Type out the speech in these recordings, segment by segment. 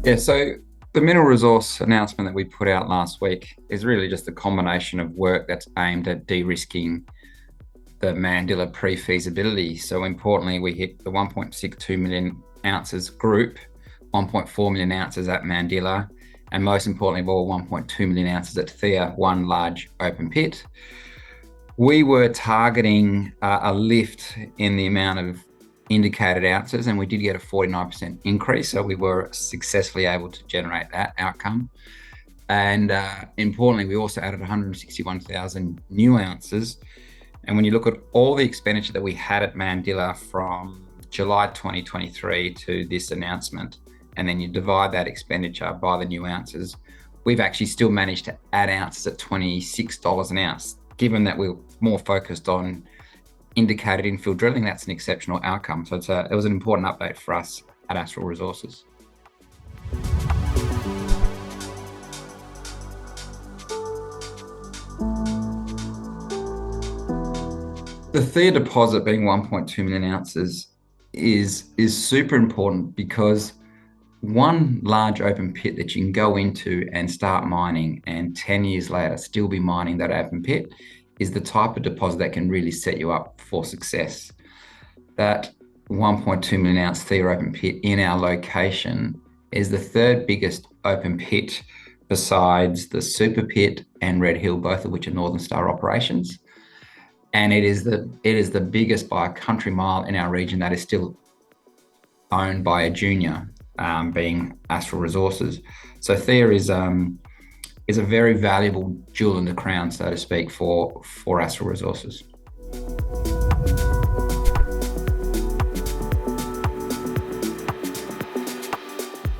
Yeah, so the mineral resource announcement that we put out last week is really just a combination of work that's aimed at de-risking the Mandilla pre-feasibility. So importantly, we hit the 1.62 million ounces group, 1.4 million ounces at Mandilla, and most importantly of all, 1.2 million ounces at Theia, one large open pit. We were targeting a lift in the amount of indicated ounces, and we did get a 49% increase. So we were successfully able to generate that outcome. And importantly, we also added 161,000 new ounces. And when you look at all the expenditure that we had at Mandilla from July 2023 to this announcement, and then you divide that expenditure by the new ounces, we've actually still managed to add ounces at $26 an ounce. Given that we're more focused on indicated infill drilling, that's an exceptional outcome. So it was an important update for us at Astral Resources. The Theia deposit being 1.2 million ounces is super important because one large open pit that you can go into and start mining and 10 years later still be mining that open pit is the type of deposit that can really set you up for success. That 1.2 million ounce Theia open pit in our location is the third biggest open pit besides the Super Pit and Red Hill, both of which are Northern Star operations. And it is the biggest by a country mile in our region that is still owned by a junior, being Astral Resources. So Theia is a very valuable jewel in the crown, so to speak, for Astral Resources.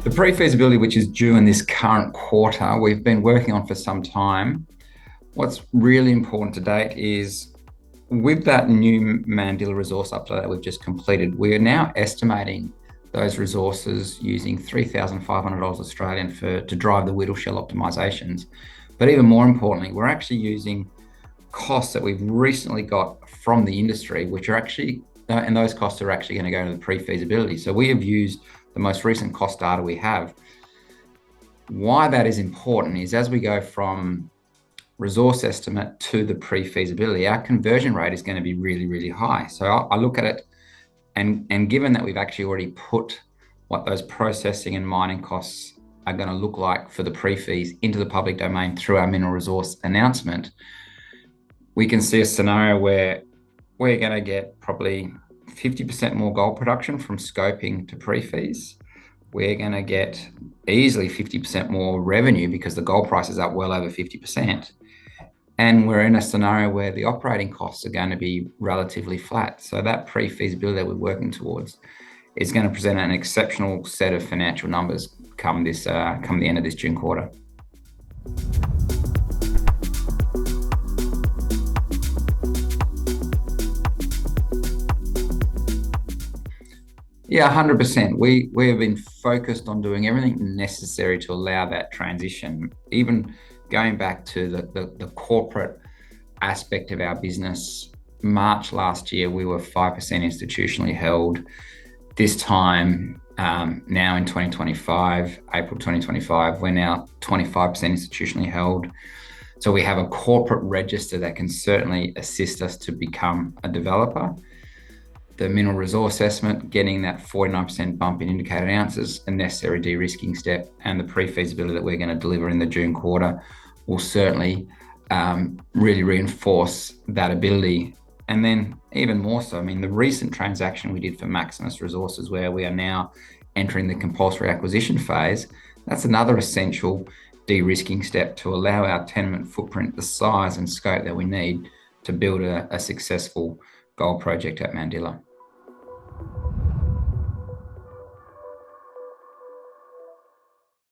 The pre-feasibility, which is due in this current quarter, we've been working on for some time. What's really important to date is with that new Mandilla resource update that we've just completed, we are now estimating those resources using $3,500 Australian to drive the whittle shell optimizations. But even more importantly, we're actually using costs that we've recently got from the industry, which are actually, and those costs are actually going to go to the pre-feasibility. So we have used the most recent cost data we have. Why that is important is as we go from resource estimate to the pre-feasibility, our conversion rate is going to be really, really high. So I look at it, and given that we've actually already put what those processing and mining costs are going to look like for the pre-feas into the public domain through our mineral resource announcement, we can see a scenario where we're going to get probably 50% more gold production from scoping to pre-feas. We're going to get easily 50% more revenue because the gold price is up well over 50%. And we're in a scenario where the operating costs are going to be relatively flat. So that pre-feasibility that we're working towards is going to present an exceptional set of financial numbers come the end of this June quarter. Yeah, 100%. We have been focused on doing everything necessary to allow that transition. Even going back to the corporate aspect of our business, March last year, we were 5% institutionally held. This time, now in 2025, April 2025, we're now 25% institutionally held. So we have a corporate register that can certainly assist us to become a developer. The mineral resource assessment, getting that 49% bump in indicated ounces, a necessary de-risking step, and the pre-feasibility that we're going to deliver in the June quarter will certainly really reinforce that ability. And then even more so, I mean, the recent transaction we did for Maximus Resources, where we are now entering the compulsory acquisition phase, that's another essential de-risking step to allow our tenement footprint the size and scope that we need to build a successful gold project at Mandilla.